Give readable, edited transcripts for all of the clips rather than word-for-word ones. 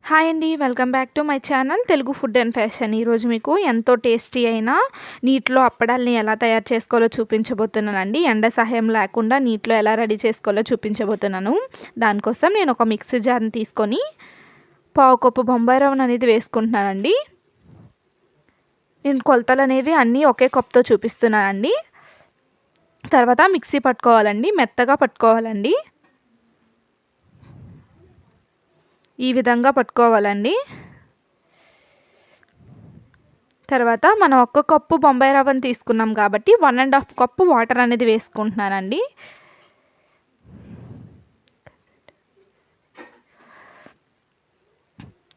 Hi అండి. Welcome back to my channel Telugu food and fashion. ఈరోజు మీకు ఎంతో టేస్టీ అయిన నీటిలో అప్పడాలని ఎలా తయారు చేసుకోవాలో చూపించబోతున్నానండి. ఎండ సహాయం లేకుండా నీటిలో ఎలా రెడీ చేసుకోవాలో చూపించబోతున్నాను. దానికోసం నేను ఒక మిక్సీ జార్ని తీసుకొని పావు కప్పు బొంబాయి రవ్వను అనేది వేసుకుంటున్నానండి. నేను కొలతలు అనేవి అన్నీ ఒకే కప్తో చూపిస్తున్నానండి. తర్వాత మిక్సీ పట్టుకోవాలండి, మెత్తగా పట్టుకోవాలండి. ఈ విధంగా పట్టుకోవాలండి. తర్వాత మనం 1 కప్పు బొంబాయి రవ్వను తీసుకున్నాం కాబట్టి 1½ కప్పు వాటర్ అనేది వేసుకుంటున్నానండి.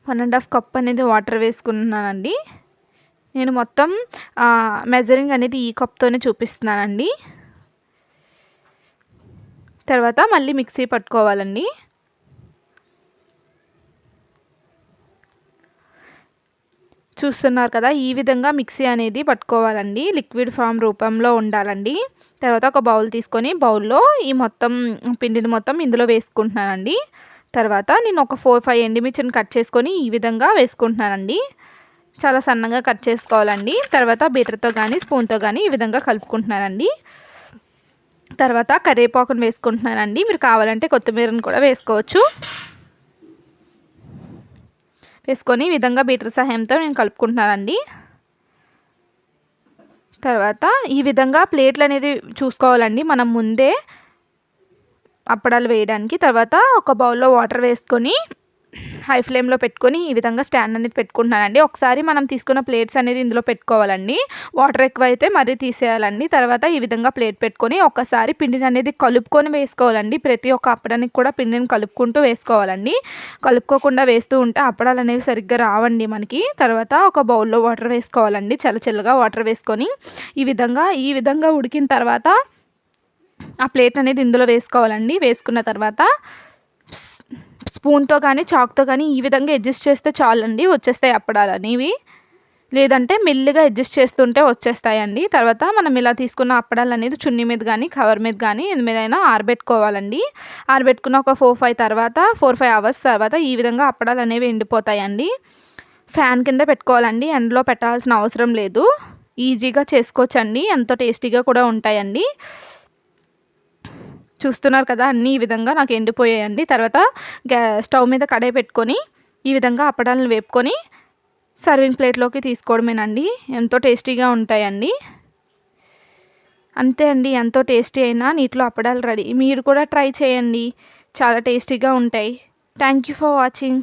వన్ అండ్ హాఫ్ కప్ అనేది వాటర్ వేసుకున్నానండి. నేను మొత్తం మెజరింగ్ అనేది ఈ కప్తోనే చూపిస్తున్నానండి. తర్వాత మళ్ళీ మిక్సీ పట్టుకోవాలండి. చూస్తున్నారు కదా, ఈ విధంగా మిక్సీ అనేది పట్టుకోవాలండి. లిక్విడ్ ఫామ్ రూపంలో ఉండాలండి. తర్వాత ఒక బౌల్ తీసుకొని బౌల్లో ఈ మొత్తం పిండిని మొత్తం ఇందులో వేసుకుంటున్నానండి. తర్వాత నేను ఒక 4-5 ఎండుమిర్చిని కట్ చేసుకొని ఈ విధంగా వేసుకుంటున్నానండి. చాలా సన్నగా కట్ చేసుకోవాలండి. తర్వాత బీటర్తో కానీ స్పూన్తో కానీ ఈ విధంగా కలుపుకుంటున్నానండి. తర్వాత కరివేపాకును వేసుకుంటున్నానండి. మీరు కావాలంటే కొత్తిమీరను కూడా వేసుకోవచ్చు. వేసుకొని ఈ విధంగా బీటర్ సహాయంతో నేను కలుపుకుంటున్నానండి. తర్వాత ఈ విధంగా ప్లేట్లు అనేది చూసుకోవాలండి మనం ముందే అప్పడాలు వేయడానికి. తర్వాత ఒక బౌల్లో వాటర్ వేసుకొని హై ఫ్లేమ్లో పెట్టుకొని ఈ విధంగా స్టాండ్ అనేది పెట్టుకుంటున్నానండి. ఒకసారి మనం తీసుకున్న ప్లేట్స్ అనేది ఇందులో పెట్టుకోవాలండి. వాటర్ ఎక్కువైతే మరీ తీసేయాలండి. తర్వాత ఈ విధంగా ప్లేట్ పెట్టుకొని ఒకసారి పిండిని అనేది కలుపుకొని వేసుకోవాలండి. ప్రతి ఒక్క అప్పడానికి కూడా పిండిని కలుపుకుంటూ వేసుకోవాలండి. కలుపుకోకుండా వేస్తూ ఉంటే అప్పడాలు అనేవి సరిగ్గా రావండి మనకి. తర్వాత ఒక బౌల్లో వాటర్ వేసుకోవాలండి. చల్లగా వాటర్ వేసుకొని ఈ విధంగా ఉడికిన తర్వాత ఆ ప్లేట్ అనేది ఇందులో వేసుకోవాలండి. వేసుకున్న తర్వాత స్పూన్తో కానీ చాక్తో కానీ ఈ విధంగా అడ్జస్ట్ చేస్తే చాలండి, వచ్చేస్తాయి అప్పడాలు అనేవి. లేదంటే మెల్లిగా అడ్జస్ట్ చేస్తుంటే వచ్చేస్తాయండి. తర్వాత మనం ఇలా తీసుకున్న అప్పడాలు అనేది చున్నీ మీద కానీ కవర్ మీద కానీ ఎందు మీదైనా ఆరబెట్టుకోవాలండి. ఆరబెట్టుకున్న ఒక 4-5 అవర్స్ తర్వాత ఈ విధంగా అప్పడాలు అనేవి ఎండిపోతాయండి. ఫ్యాన్ కింద పెట్టుకోవాలండి. ఎండలో పెట్టాల్సిన అవసరం లేదు. ఈజీగా చేసుకోవచ్చండి. ఎంతో టేస్టీగా కూడా ఉంటాయండి. చూస్తున్నారు కదా, అన్నీ ఈ విధంగా నాకు ఎండిపోయాయండి. తర్వాత స్టవ్ మీద కడాయి పెట్టుకొని ఈ విధంగా అప్పడాలను వేపుకొని సర్వింగ్ ప్లేట్లోకి తీసుకోవడమేనండి. ఎంతో టేస్టీగా ఉంటాయండి. అంతే అండి, ఎంతో టేస్టీ అయినా నీటిలో అప్పడాలు రెడీ. మీరు కూడా ట్రై చేయండి, చాలా టేస్టీగా ఉంటాయి. Thank you for watching.